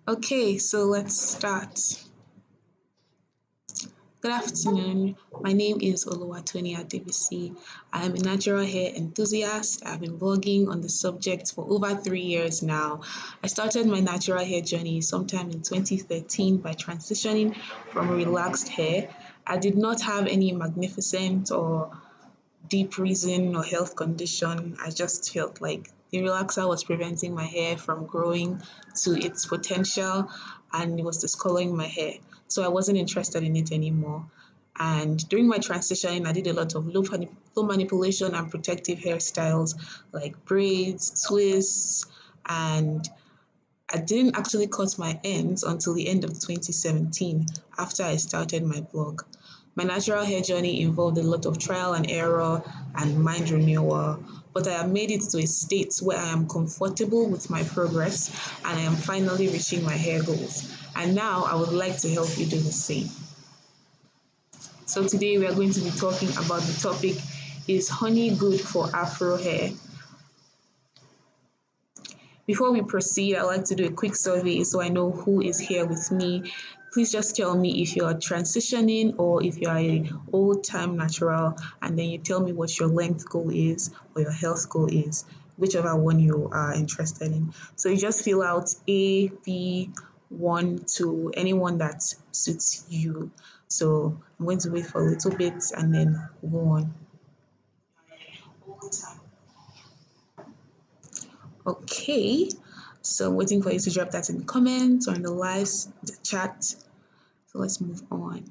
Okay, so let's start. Good afternoon. My name is Oluwatoni Adebisi. I am a natural hair enthusiast. I've been blogging on the subject for over 3 years now. I started my natural hair journey sometime in 2013 by transitioning from relaxed hair. I did not have any magnificent or deep reason or health condition. I just felt like the relaxer was preventing my hair from growing to its potential and it was discoloring my hair. So I wasn't interested in it anymore. And during my transition, I did a lot of low manipulation and protective hairstyles like braids, twists, and I didn't actually cut my ends until the end of 2017 after I started my blog. My natural hair journey involved a lot of trial and error and mind renewal, but I have made it to a state where I am comfortable with my progress and I am finally reaching my hair goals. And now I would like to help you do the same. So today we are going to be talking about the topic, is honey good for afro hair? Before we proceed, I'd like to do a quick survey so I know who is here with me. Please just tell me if you're transitioning or if you're a old-time natural, and then you tell me what your length goal is or your health goal is, whichever one you are interested in. So you just fill out A, B, 1, 2, anyone that suits you. So I'm going to wait for a little bit and then go on. Okay, so I'm waiting for you to drop that in the comments or in the live the chat. So let's move on.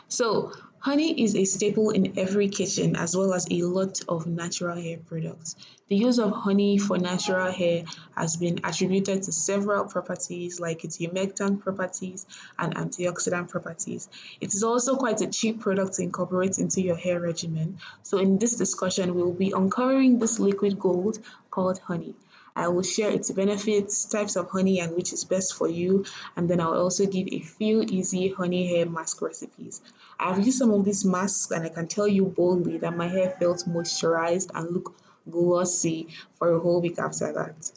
So honey is a staple in every kitchen as well as a lot of natural hair products. The use of honey for natural hair has been attributed to several properties like its humectant properties and antioxidant properties. It is also quite a cheap product to incorporate into your hair regimen. So in this discussion, we'll be uncovering this liquid gold called honey. I will share its benefits, types of honey, and which is best for you. And then I'll also give a few easy honey hair mask recipes. I've used some of these masks and I can tell you boldly that my hair felt moisturized and looked glossy for a whole week after that.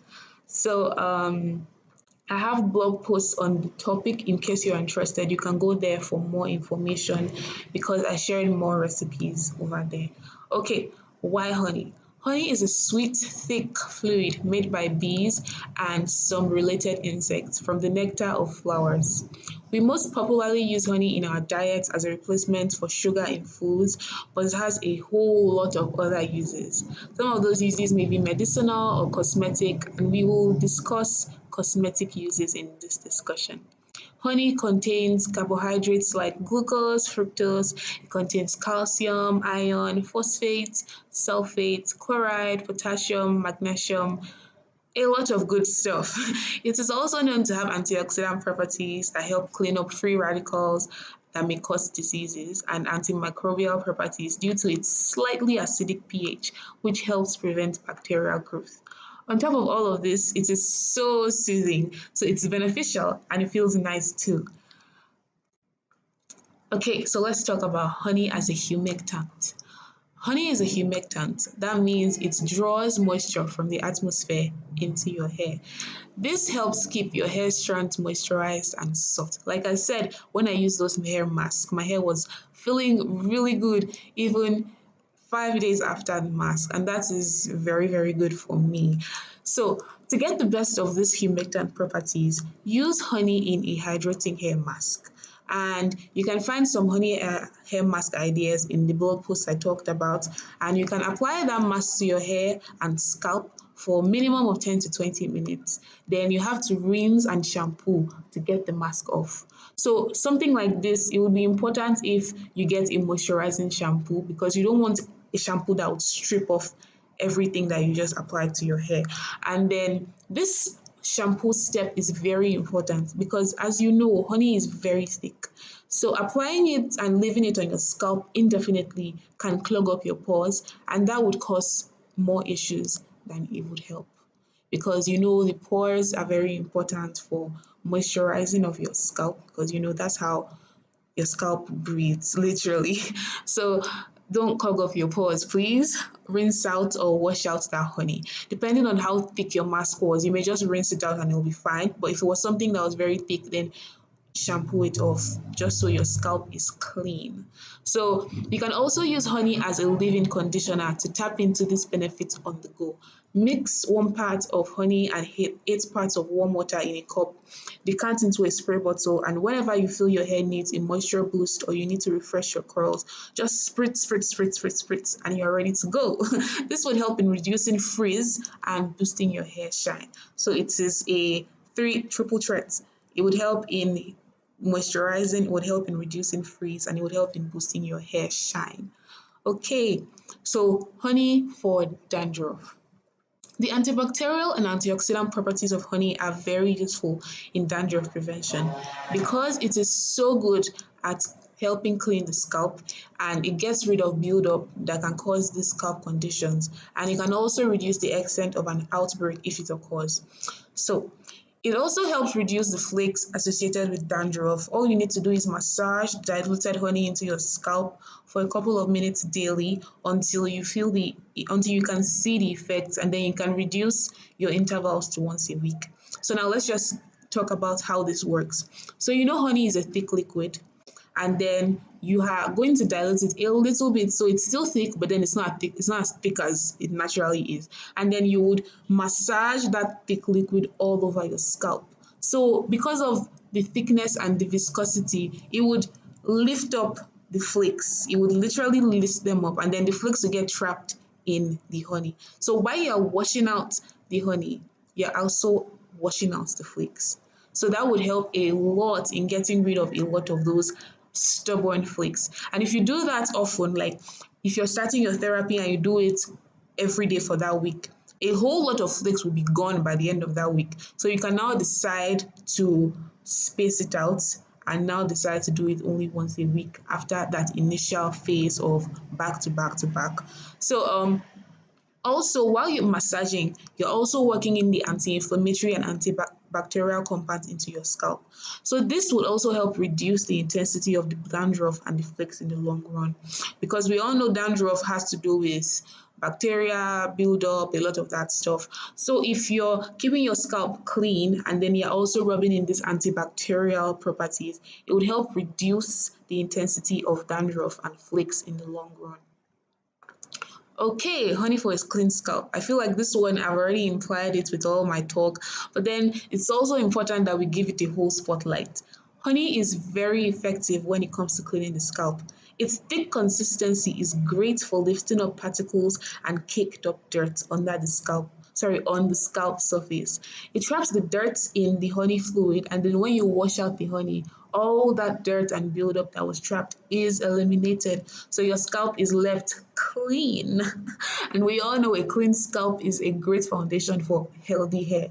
So I have blog posts on the topic in case you're interested. You can go there for more information because I shared more recipes over there. Okay, why honey? Honey is a sweet, thick fluid made by bees and some related insects from the nectar of flowers. We most popularly use honey in our diet as a replacement for sugar in foods, but it has a whole lot of other uses. Some of those uses may be medicinal or cosmetic, and we will discuss cosmetic uses in this discussion. Honey contains carbohydrates like glucose, fructose. It contains calcium, iron, phosphate, sulfate, chloride, potassium, magnesium, a lot of good stuff. It is also known to have antioxidant properties that help clean up free radicals that may cause diseases and antimicrobial properties due to its slightly acidic pH, which helps prevent bacterial growth. On top of all of this, it is so soothing, so it's beneficial and it feels nice too. Okay, so let's talk about honey as a humectant. Honey is a humectant. That means it draws moisture from the atmosphere into your hair. This helps keep your hair strands moisturized and soft. Like I said, when I used those hair masks, my hair was feeling really good even 5 days after the mask, and that is very, very good for me. So, to get the best of these humectant properties, use honey in a hydrating hair mask. And you can find some honey hair mask ideas in the blog post I talked about, and you can apply that mask to your hair and scalp for a minimum of 10 to 20 minutes. Then you have to rinse and shampoo to get the mask off. So something like this, it would be important if you get a moisturizing shampoo because you don't want a shampoo that would strip off everything that you just applied to your hair. And then this shampoo step is very important because, as you know, honey is very thick. So applying it and leaving it on your scalp indefinitely can clog up your pores, and that would cause more issues than it would help. Because you know the pores are very important for moisturizing of your scalp because you know that's how your scalp breathes literally. So don't clog up your pores. Please rinse out or wash out that honey. Depending on how thick your mask was, you may just rinse it out and it'll be fine. But if it was something that was very thick, then shampoo it off just so your scalp is clean. So you can also use honey as a leave-in conditioner to tap into this benefit on the go. Mix 1 part of honey and 8 parts of warm water in a cup. Decant into a spray bottle, and whenever you feel your hair needs a moisture boost or you need to refresh your curls, just spritz, spritz, spritz, spritz, spritz, and you're ready to go. This would help in reducing frizz and boosting your hair shine. So it is a triple threat. It would help in moisturizing, it would help in reducing frizz, and it would help in boosting your hair shine. Okay, so honey for dandruff. The antibacterial and antioxidant properties of honey are very useful in dandruff prevention because it is so good at helping clean the scalp, and it gets rid of buildup that can cause these scalp conditions, and it can also reduce the extent of an outbreak if it occurs. So it also helps reduce the flakes associated with dandruff. All you need to do is massage diluted honey into your scalp for a couple of minutes daily until you can see the effects, and then you can reduce your intervals to once a week. So now let's just talk about how this works. So honey is a thick liquid, and then you are going to dilute it a little bit, so it's still thick, but then it's not as thick as it naturally is. And then you would massage that thick liquid all over your scalp. So because of the thickness and the viscosity, it would lift up the flakes. It would literally lift them up, and then the flakes will get trapped in the honey. So while you're washing out the honey, you're also washing out the flakes. So that would help a lot in getting rid of a lot of those stubborn flakes. And if you do that often, like if you're starting your therapy and you do it every day for that week, a whole lot of flakes will be gone by the end of that week. So you can now decide to space it out and now decide to do it only once a week after that initial phase of back to back to back. So also, while you're massaging, you're also working in the anti-inflammatory and antibacterial compounds into your scalp. So this would also help reduce the intensity of the dandruff and the flakes in the long run, because we all know dandruff has to do with bacteria, build-up, a lot of that stuff. So if you're keeping your scalp clean and then you're also rubbing in these antibacterial properties, it would help reduce the intensity of dandruff and flakes in the long run. Okay, honey for a clean scalp. I feel like this one, I've already implied it with all my talk, but then it's also important that we give it a whole spotlight. Honey is very effective when it comes to cleaning the scalp. Its thick consistency is great for lifting up particles and caked up dirt on the scalp surface. It traps the dirt in the honey fluid, and then when you wash out the honey, all that dirt and buildup that was trapped is eliminated. So your scalp is left clean. And we all know a clean scalp is a great foundation for healthy hair.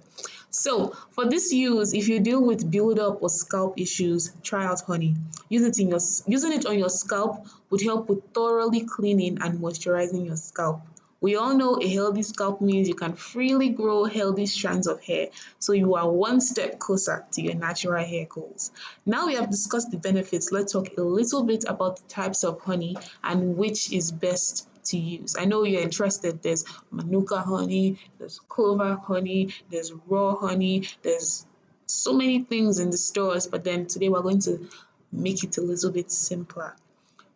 So for this use, if you deal with buildup or scalp issues, try out honey. Using it on your scalp would help with thoroughly cleaning and moisturizing your scalp. We all know a healthy scalp means you can freely grow healthy strands of hair, so you are one step closer to your natural hair goals. Now we have discussed the benefits, let's talk a little bit about the types of honey and which is best to use. I know you're interested. There's Manuka honey, there's clover honey, there's raw honey, there's so many things in the stores, but then today we're going to make it a little bit simpler.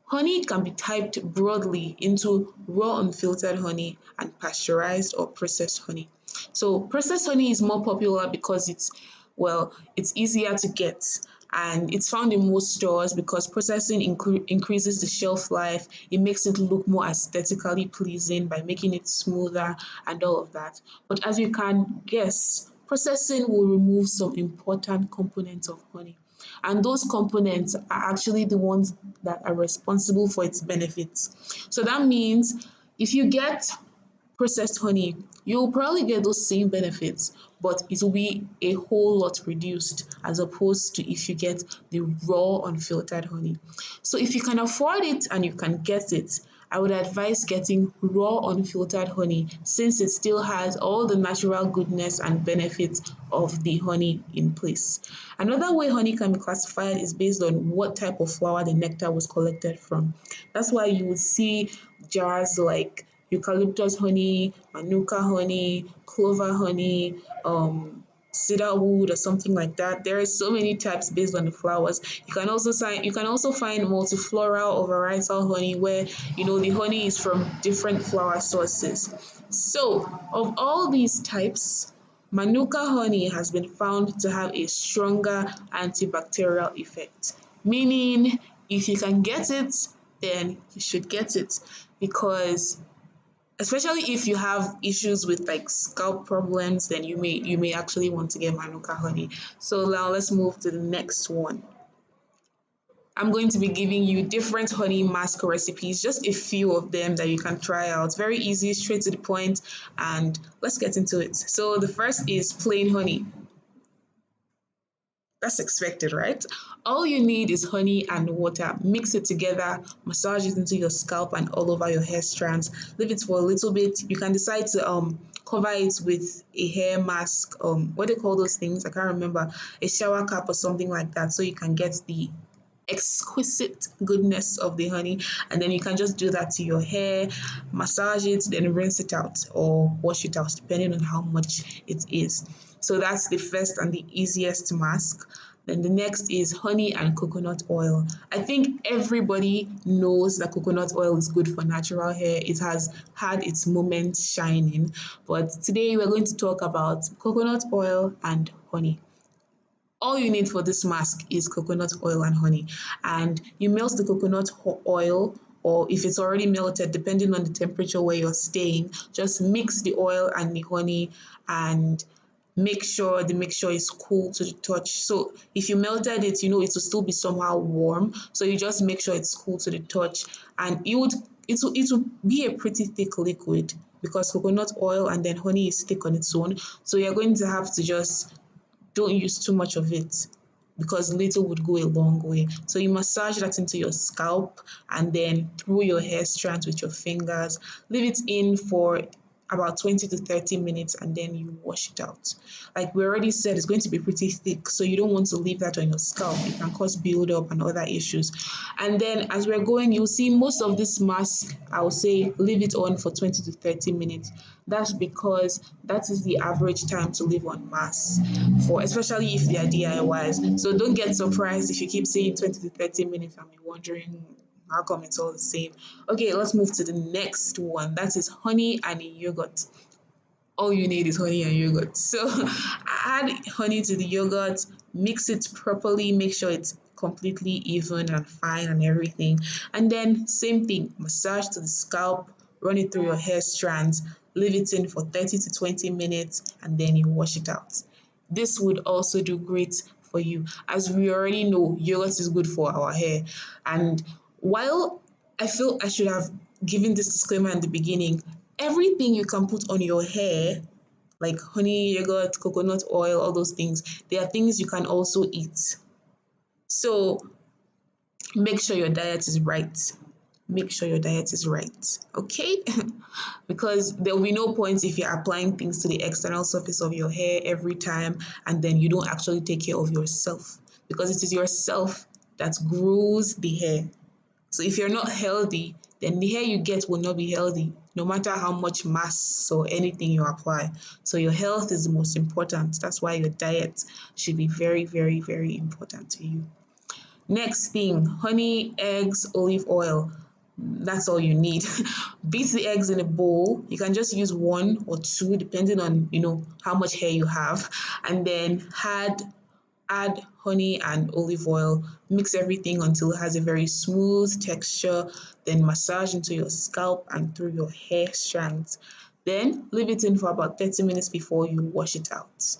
Honey can be typed broadly into raw unfiltered honey and pasteurized or processed honey. So processed honey is more popular because it's easier to get, and it's found in most stores because processing increases the shelf life. It makes it look more aesthetically pleasing by making it smoother and all of that. But as you can guess, processing will remove some important components of honey. And those components are actually the ones that are responsible for its benefits. So that means if you get processed honey, you'll probably get those same benefits, but it will be a whole lot reduced as opposed to if you get the raw unfiltered honey. So if you can afford it and you can get it, I would advise getting raw unfiltered honey since it still has all the natural goodness and benefits of the honey in place. Another way honey can be classified is based on what type of flower the nectar was collected from. That's why you would see jars like eucalyptus honey, manuka honey, clover honey, cedar wood or something like that. There are so many types based on the flowers. You can also find multifloral or varietal honey where the honey is from different flower sources. So of all these types, manuka honey has been found to have a stronger antibacterial effect, meaning if you can get it, then you should get it because especially if you have issues with like scalp problems, then you may actually want to get manuka honey. So now let's move to the next one. I'm going to be giving you different honey mask recipes, just a few of them that you can try out. Very easy, straight to the point, and let's get into it. So the first is plain honey. That's expected, right? All you need is honey and water. Mix it together, massage it into your scalp and all over your hair strands. Leave it for a little bit. You can decide to cover it with a hair mask. What do they call those things? I can't remember. A shower cap or something like that, so you can get the exquisite goodness of the honey, and then you can just do that to your hair, massage it, then rinse it out or wash it out depending on how much it is. So that's the first and the easiest mask. Then the next is honey and coconut oil. I think everybody knows that coconut oil is good for natural hair. It has had its moment shining, but today we're going to talk about coconut oil and honey. All you need for this mask is coconut oil and honey, and you melt the coconut oil, or if it's already melted depending on the temperature where you're staying, just mix the oil and the honey and make sure the mixture is cool to the touch. So if you melted it, it will still be somehow warm, so you just make sure it's cool to the touch, and it will be a pretty thick liquid because coconut oil and then honey is thick on its own, so you're going to have to just don't use too much of it because little would go a long way. So you massage that into your scalp and then through your hair strands with your fingers. Leave it in for about 20 to 30 minutes and then you wash it out. Like we already said, it's going to be pretty thick, so you don't want to leave that on your scalp. It can cause buildup and other issues. And then as we're going, you'll see most of this mask, I will say leave it on for 20 to 30 minutes. That's because that is the average time to leave on mask for, especially if they are DIYs. So don't get surprised if you keep saying 20 to 30 minutes and be wondering how come it's all the same. Okay, let's move to the next one. That is honey and yogurt. All you need is honey and yogurt. So add honey to the yogurt, mix it properly, make sure it's completely even and fine and everything. And then same thing, massage to the scalp, run it through your hair strands, leave it in for 30 to 20 minutes, and then you wash it out. This would also do great for you. As we already know, yogurt is good for our hair. And while I feel I should have given this disclaimer in the beginning, everything you can put on your hair, like honey, yogurt, coconut oil, all those things, they are things you can also eat. So make sure your diet is right. Make sure your diet is right, okay? Because there will be no point if you're applying things to the external surface of your hair every time and then you don't actually take care of yourself, because it is yourself that grows the hair. So if you're not healthy, then the hair you get will not be healthy, no matter how much masks or anything you apply. So your health is the most important. That's why your diet should be very, very, very important to you. Next thing, honey, eggs, olive oil. That's all you need. Beat the eggs in a bowl. You can just use one or two depending on how much hair you have, and then add honey and olive oil. Mix everything until it has a very smooth texture, then massage into your scalp and through your hair strands. Then leave it in for about 30 minutes before you wash it out.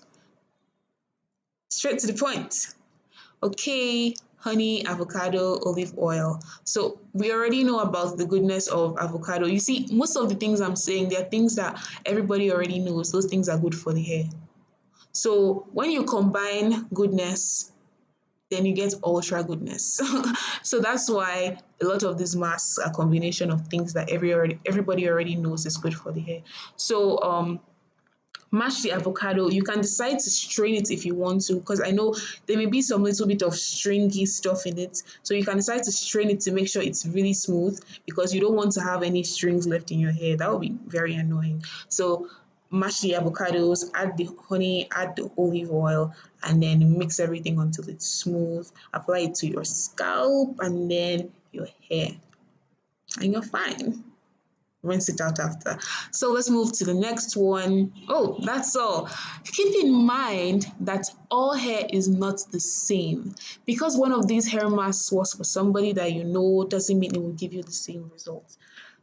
Straight to the point. Okay, honey, avocado, olive oil. So we already know about the goodness of avocado. You see, most of the things I'm saying, they are things that everybody already knows. Those things are good for the hair. So when you combine goodness, then you get ultra goodness. So that's why a lot of these masks are a combination of things that everybody already knows is good for the hair. So mash the avocado. You can decide to strain it if you want to, because I know there may be some little bit of stringy stuff in it. So you can decide to strain it to make sure it's really smooth, because you don't want to have any strings left in your hair. That would be very annoying. So mash the avocados, add the honey, add the olive oil, and then mix everything until it's smooth. Apply it to your scalp and then your hair, and you're fine. Rinse it out after. So let's move to the next one. Oh, that's all. Keep in mind that all hair is not the same. Because one of these hair masks was for somebody that you know doesn't mean it will give you the same results.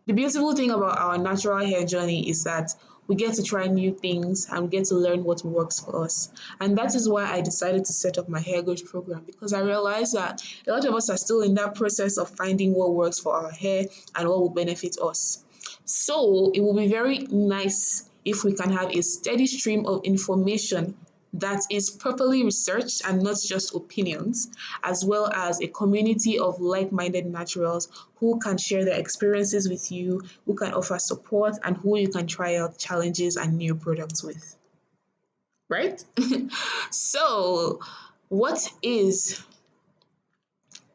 The beautiful thing about our natural hair journey is that we get to try new things and we get to learn what works for us. And that is why I decided to set up my hair growth program, because I realized that a lot of us are still in that process of finding what works for our hair and what will benefit us. So it will be very nice if we can have a steady stream of information that is properly researched and not just opinions, as well as a community of like minded naturals who can share their experiences with you, who can offer support, and who you can try out challenges and new products with. Right? So, what is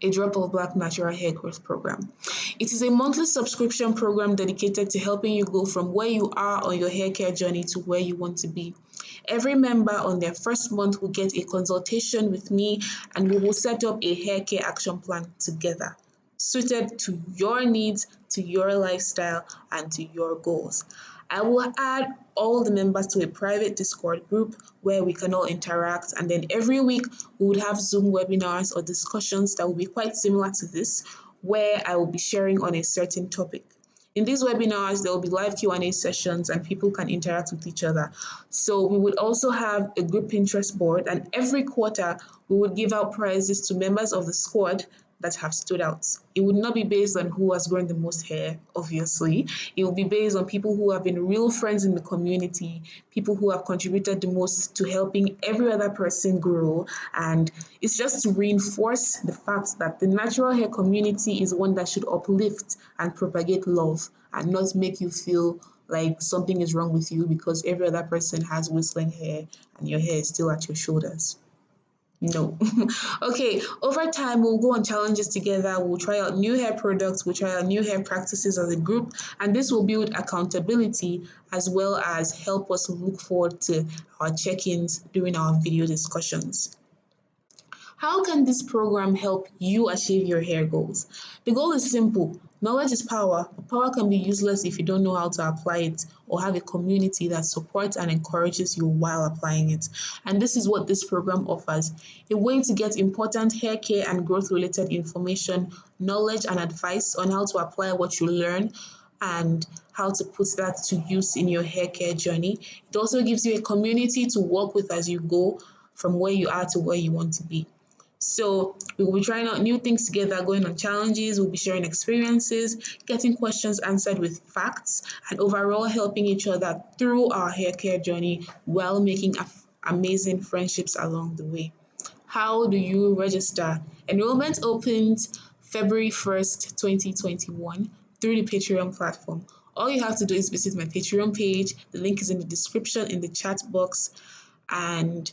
a Drop of Black Natural Hair Growth Program? It is a monthly subscription program dedicated to helping you go from where you are on your hair care journey to where you want to be. Every member on their first month will get a consultation with me, and we will set up a hair care action plan together, suited to your needs, to your lifestyle, and to your goals. I will add all the members to a private Discord group where we can all interact, and then every week we would have Zoom webinars or discussions that will be quite similar to this, where I will be sharing on a certain topic. In these webinars, there will be live Q&A sessions and people can interact with each other. So we would also have a group Pinterest board, and every quarter we would give out prizes to members of the squad that have stood out. It would not be based on who has grown the most hair, obviously. It will be based on people who have been real friends in the community, people who have contributed the most to helping every other person grow. And it's just to reinforce the fact that the natural hair community is one that should uplift and propagate love and not make you feel like something is wrong with you because every other person has whistling hair and your hair is still at your shoulders. No. Okay, over time, we'll go on challenges together. We'll try out new hair products, we'll try out new hair practices as a group, and this will build accountability as well as help us look forward to our check ins during our video discussions. How can this program help you achieve your hair goals? The goal is simple. Knowledge is power, but power can be useless if you don't know how to apply it or have a community that supports and encourages you while applying it. And this is what this program offers: a way to get important hair care and growth related information, knowledge, and advice on how to apply what you learn and how to put that to use in your hair care journey. It also gives you a community to work with as you go from where you are to where you want to be. So we will be trying out new things together, going on challenges, we'll be sharing experiences, getting questions answered with facts, and overall helping each other through our hair care journey while making amazing friendships along the way. How do you register? Enrollment opens February 1st, 2021 through the Patreon platform. All you have to do is visit my Patreon page. The link is in the description in the chat box, and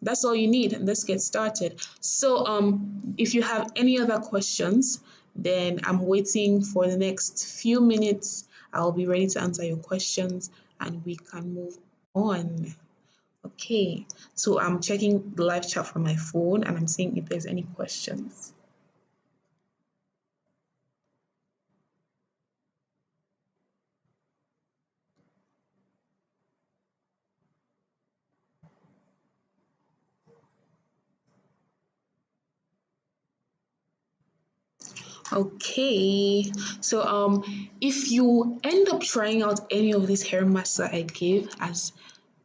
that's all you need. And let's get started. So if you have any other questions, then I'm waiting for the next few minutes. I'll be ready to answer your questions and we can move on. Okay, so I'm checking the live chat from my phone and I'm seeing if there's any questions. Okay, so if you end up trying out any of these hair masks that I gave that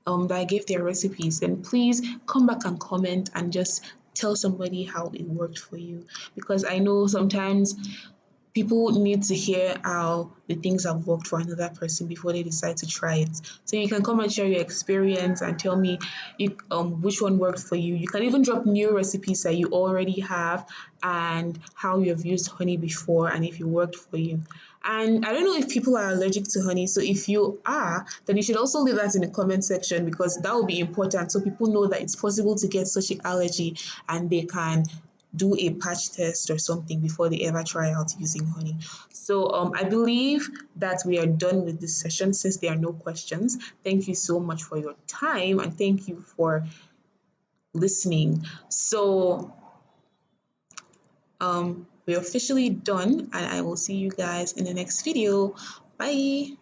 I gave their recipes, then please come back and comment and just tell somebody how it worked for you, because I know sometimes people need to hear how the things have worked for another person before they decide to try it. So you can come and share your experience and tell me which one worked for you. You can even drop new recipes that you already have and how you have used honey before and if it worked for you. And I don't know if people are allergic to honey. So if you are, then you should also leave that in the comment section because that will be important so people know that it's possible to get such an allergy and they can do a patch test or something before they ever try out using honey. So I believe that we are done with this session since there are no questions. Thank you so much for your time and thank you for listening. So we're officially done and I will see you guys in the next video. Bye.